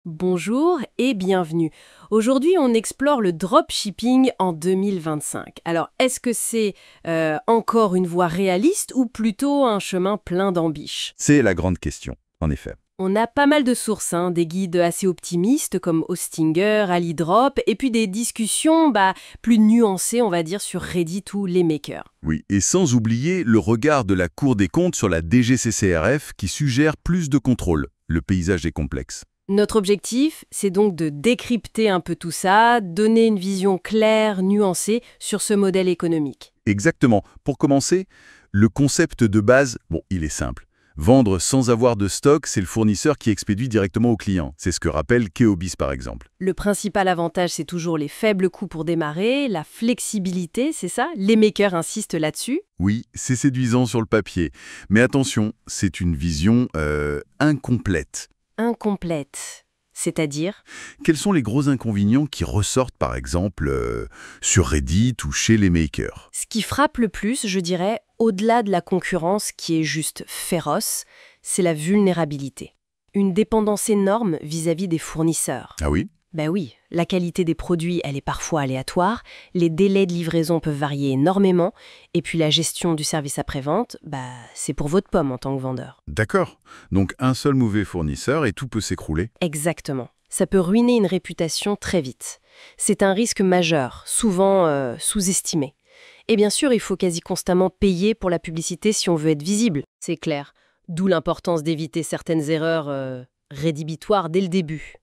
Bonjour et bienvenue. Aujourd'hui, on explore le dropshipping en 2025. Alors, est-ce que c'est encore une voie réaliste ou plutôt un chemin plein d'ambition? C'est la grande question, en effet. On a pas mal de sources, des guides assez optimistes comme Hostinger, AliDrop, et puis des discussions plus nuancées, on va dire, sur Reddit ou les makers. Oui, et sans oublier le regard de la Cour des comptes sur la DGCCRF qui suggère plus de contrôle. Le paysage est complexe. Notre objectif, c'est donc de décrypter un peu tout ça, donner une vision claire, nuancée sur ce modèle économique. Exactement. Pour commencer, le concept de base, il est simple. Vendre sans avoir de stock, c'est le fournisseur qui expédie directement au client. C'est ce que rappelle Keobis par exemple. Le principal avantage, c'est toujours les faibles coûts pour démarrer, la flexibilité, c'est ça? Les makers insistent là-dessus. Oui, c'est séduisant sur le papier. Mais attention, c'est une vision incomplète. Incomplète. C'est-à-dire? Quels sont les gros inconvénients qui ressortent par exemple sur Reddit ou chez les makers? Ce qui frappe le plus, je dirais, au-delà de la concurrence qui est juste féroce, c'est la vulnérabilité. Une dépendance énorme vis-à-vis des fournisseurs. Ah oui? Ben oui, la qualité des produits, elle est parfois aléatoire, les délais de livraison peuvent varier énormément, et puis la gestion du service après-vente, c'est pour votre pomme en tant que vendeur. D'accord. Donc un seul mauvais fournisseur et tout peut s'écrouler. Exactement. Ça peut ruiner une réputation très vite. C'est un risque majeur, souvent sous-estimé. Et bien sûr, il faut quasi constamment payer pour la publicité si on veut être visible, c'est clair. D'où l'importance d'éviter certaines erreurs rédhibitoires dès le début.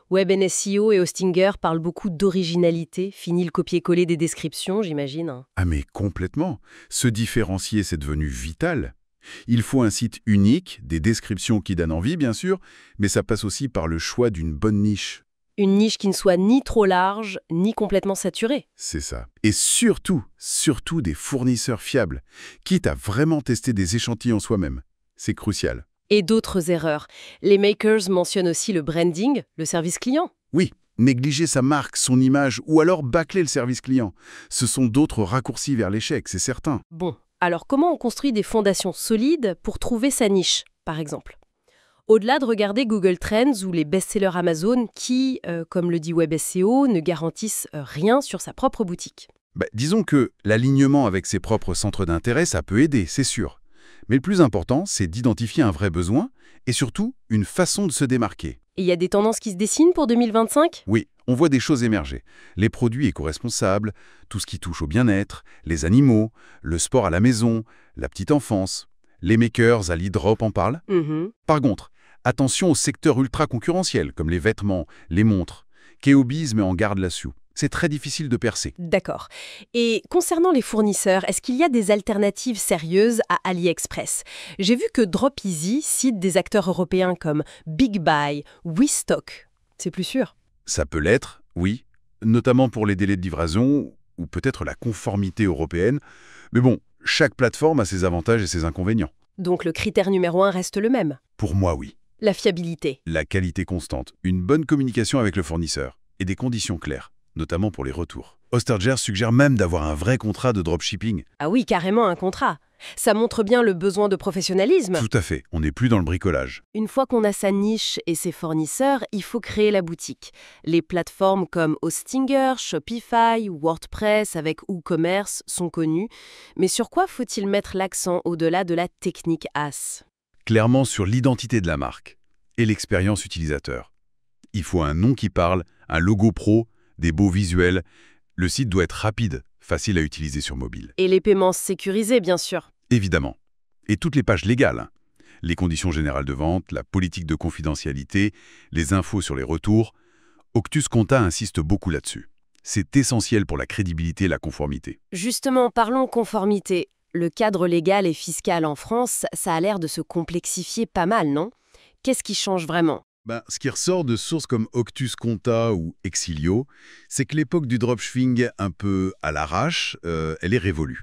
WebNSEO et Hostinger parlent beaucoup d'originalité, fini le copier-coller des descriptions, j'imagine. Ah mais complètement. Se différencier, c'est devenu vital. Il faut un site unique, des descriptions qui donnent envie, bien sûr, mais ça passe aussi par le choix d'une bonne niche. Une niche qui ne soit ni trop large, ni complètement saturée. C'est ça. Et surtout des fournisseurs fiables, quitte à vraiment tester des échantillons soi-même. C'est crucial. Et d'autres erreurs. Les makers mentionnent aussi le branding, le service client. Oui, négliger sa marque, son image, ou alors bâcler le service client. Ce sont d'autres raccourcis vers l'échec, c'est certain. Bon, alors comment on construit des fondations solides pour trouver sa niche, par exemple? Au-delà de regarder Google Trends ou les best-sellers Amazon qui, comme le dit WebSEO, ne garantissent rien sur sa propre boutique. Disons que l'alignement avec ses propres centres d'intérêt, ça peut aider, c'est sûr. Mais le plus important, c'est d'identifier un vrai besoin et surtout une façon de se démarquer. Et il y a des tendances qui se dessinent pour 2025? Oui, on voit des choses émerger. Les produits éco-responsables, tout ce qui touche au bien-être, les animaux, le sport à la maison, la petite enfance. Les makers, AliDrop en parlent. Par contre, attention aux secteurs ultra-concurrentiels comme les vêtements, les montres. Keobis met en garde là-dessus. C'est très difficile de percer. D'accord. Et concernant les fournisseurs, est-ce qu'il y a des alternatives sérieuses à AliExpress? J'ai vu que DropEasy cite des acteurs européens comme Big Buy, WeStock. C'est plus sûr. Ça peut l'être, oui, notamment pour les délais de livraison ou peut-être la conformité européenne. Mais bon, chaque plateforme a ses avantages et ses inconvénients. Donc le critère numéro 1 reste le même. Pour moi, oui. La fiabilité. La qualité constante, une bonne communication avec le fournisseur et des conditions claires, notamment pour les retours. Hostinger suggère même d'avoir un vrai contrat de dropshipping. Ah oui, carrément un contrat. Ça montre bien le besoin de professionnalisme. Tout à fait, on n'est plus dans le bricolage. Une fois qu'on a sa niche et ses fournisseurs, il faut créer la boutique. Les plateformes comme Hostinger, Shopify, WordPress avec WooCommerce sont connues. Mais sur quoi faut-il mettre l'accent au-delà de la technique AS? Clairement sur l'identité de la marque et l'expérience utilisateur. Il faut un nom qui parle, un logo pro, des beaux visuels. Le site doit être rapide, facile à utiliser sur mobile. Et les paiements sécurisés, bien sûr. Évidemment. Et toutes les pages légales. Les conditions générales de vente, la politique de confidentialité, les infos sur les retours. Octus Conta insiste beaucoup là-dessus. C'est essentiel pour la crédibilité et la conformité. Justement, parlons conformité. Le cadre légal et fiscal en France, ça a l'air de se complexifier pas mal, non? Qu'est-ce qui change vraiment? Ce qui ressort de sources comme Octus Conta ou Exilio, c'est que l'époque du dropshipping un peu à l'arrache, elle est révolue.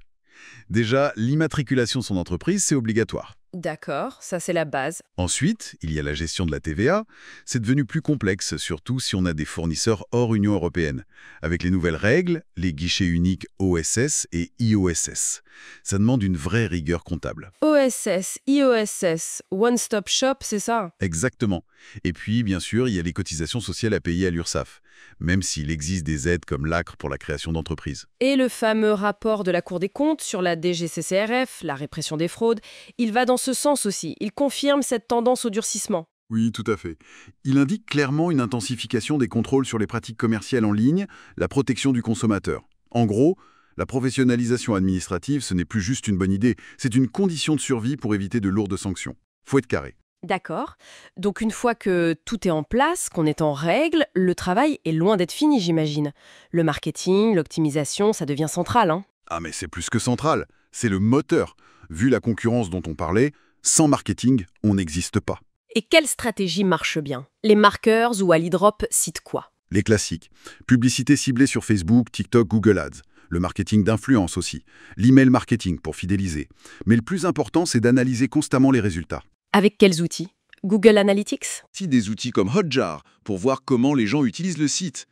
Déjà, l'immatriculation de son entreprise, c'est obligatoire. D'accord, ça c'est la base. Ensuite, il y a la gestion de la TVA. C'est devenu plus complexe, surtout si on a des fournisseurs hors Union européenne. Avec les nouvelles règles, les guichets uniques OSS et IOSS. Ça demande une vraie rigueur comptable. OSS, IOSS, One Stop Shop, c'est ça? Exactement. Et puis, bien sûr, il y a les cotisations sociales à payer à l'URSSAF, même s'il existe des aides comme l'ACRE pour la création d'entreprises. Et le fameux rapport de la Cour des comptes sur la DGCCRF, la répression des fraudes, il va dans ce sens aussi. Il confirme cette tendance au durcissement. Oui, tout à fait. Il indique clairement une intensification des contrôles sur les pratiques commerciales en ligne, la protection du consommateur. En gros, la professionnalisation administrative, ce n'est plus juste une bonne idée, c'est une condition de survie pour éviter de lourdes sanctions. Faut être carré. D'accord. Donc une fois que tout est en place, qu'on est en règle, le travail est loin d'être fini, j'imagine. Le marketing, l'optimisation, ça devient central, hein? Ah mais c'est plus que central, c'est le moteur. Vu la concurrence dont on parlait, sans marketing, on n'existe pas. Et quelle stratégie marche bien? Les markers ou AliDrop citent quoi? Les classiques. Publicité ciblée sur Facebook, TikTok, Google Ads. Le marketing d'influence aussi. L'email marketing pour fidéliser. Mais le plus important, c'est d'analyser constamment les résultats. Avec quels outils? Google Analytics? Si des outils comme Hotjar pour voir comment les gens utilisent le site.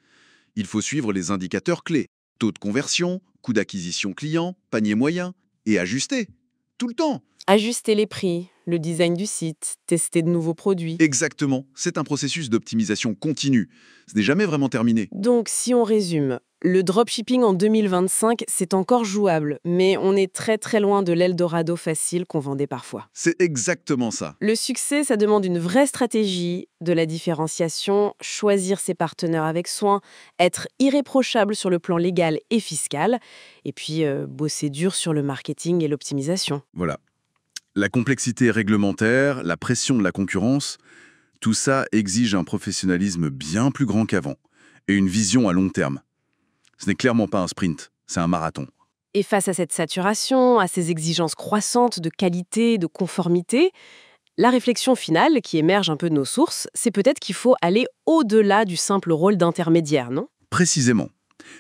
Il faut suivre les indicateurs clés. Taux de conversion, coût d'acquisition client, panier moyen. Et ajuster. Tout le temps. Ajuster les prix, le design du site, tester de nouveaux produits. Exactement. C'est un processus d'optimisation continue. Ce n'est jamais vraiment terminé. Donc, si on résume, le dropshipping en 2025, c'est encore jouable, mais on est très très loin de l'Eldorado facile qu'on vendait parfois. C'est exactement ça. Le succès, ça demande une vraie stratégie, de la différenciation, choisir ses partenaires avec soin, être irréprochable sur le plan légal et fiscal, et puis bosser dur sur le marketing et l'optimisation. Voilà. La complexité réglementaire, la pression de la concurrence, tout ça exige un professionnalisme bien plus grand qu'avant et une vision à long terme. Ce n'est clairement pas un sprint, c'est un marathon. Et face à cette saturation, à ces exigences croissantes de qualité, de conformité, la réflexion finale qui émerge un peu de nos sources, c'est peut-être qu'il faut aller au-delà du simple rôle d'intermédiaire, non? Précisément.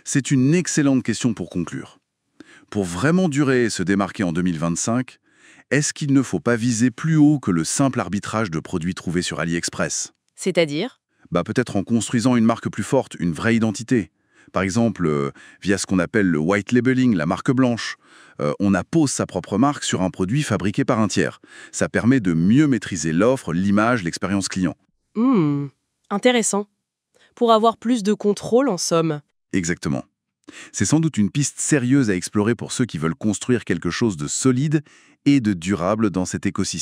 C'est une excellente question pour conclure. Pour vraiment durer et se démarquer en 2025, est-ce qu'il ne faut pas viser plus haut que le simple arbitrage de produits trouvés sur AliExpress? C'est-à-dire? Peut-être en construisant une marque plus forte, une vraie identité. Par exemple, via ce qu'on appelle le white labeling, la marque blanche. On appose sa propre marque sur un produit fabriqué par un tiers. Ça permet de mieux maîtriser l'offre, l'image, l'expérience client. Intéressant. Pour avoir plus de contrôle, en somme. Exactement. C'est sans doute une piste sérieuse à explorer pour ceux qui veulent construire quelque chose de solide et de durable dans cet écosystème.